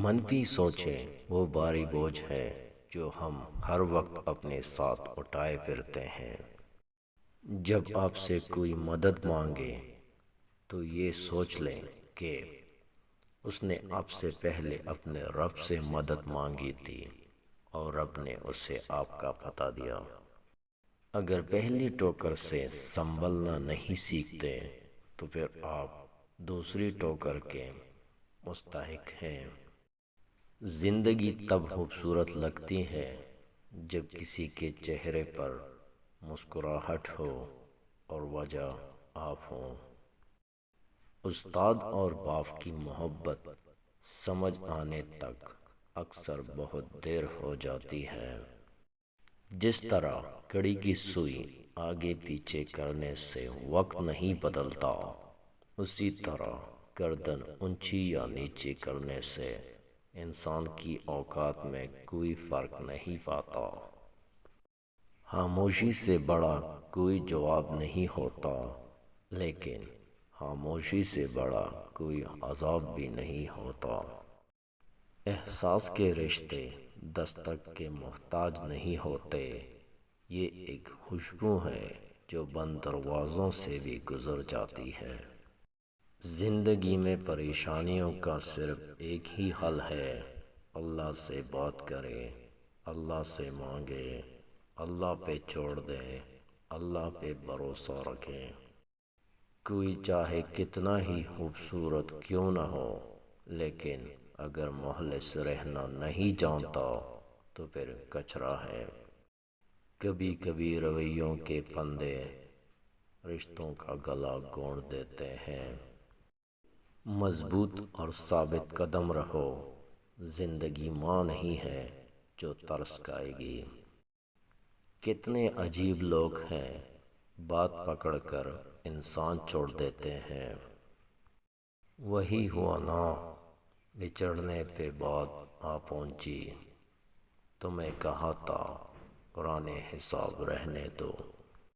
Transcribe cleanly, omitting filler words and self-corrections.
منفی سوچیں وہ بھاری بوجھ ہے جو ہم ہر وقت اپنے ساتھ اٹھائے پھرتے ہیں۔ جب آپ سے کوئی مدد مانگے تو یہ سوچ لیں کہ اس نے آپ سے پہلے اپنے رب سے مدد مانگی تھی اور رب نے اسے آپ کا فتح دیا۔ اگر پہلی ٹوکر سے سنبھلنا نہیں سیکھتے تو پھر آپ دوسری ٹوکر کے مستحق ہیں۔ زندگی تب خوبصورت لگتی ہے جب کسی کے چہرے پر مسکراہٹ ہو اور وجہ آپ ہوں۔ استاد اور باپ کی محبت سمجھ آنے تک اکثر بہت دیر ہو جاتی ہے۔ جس طرح کڑی کی سوئی آگے پیچھے کرنے سے وقت نہیں بدلتا، اسی طرح گردن اونچی یا نیچی کرنے سے انسان کی اوقات میں کوئی فرق نہیں پاتا۔ خاموشی سے بڑا کوئی جواب نہیں ہوتا، لیکن خاموشی سے بڑا کوئی عذاب بھی نہیں ہوتا۔ احساس کے رشتے دستک کے محتاج نہیں ہوتے، یہ ایک خوشبو ہے جو بند دروازوں سے بھی گزر جاتی ہے۔ زندگی میں پریشانیوں کا صرف ایک ہی حل ہے، اللہ سے بات کریں، اللہ سے مانگیں، اللہ پہ چھوڑ دیں، اللہ پہ بھروسہ رکھیں۔ کوئی چاہے کتنا ہی خوبصورت کیوں نہ ہو، لیکن اگر مخلص رہنا نہیں جانتا تو پھر کچرا ہے۔ کبھی کبھی رویوں کے پھندے رشتوں کا گلا گھونٹ دیتے ہیں۔ مضبوط اور ثابت قدم رہو، زندگی ماں نہیں ہے جو ترس کھائے گی۔ کتنے عجیب لوگ ہیں، بات پکڑ کر انسان چھوڑ دیتے ہیں۔ وہی ہوا نا، بچھڑنے پہ بات آ پہنچی، تمہیں کہا تھا پرانے حساب رہنے دو۔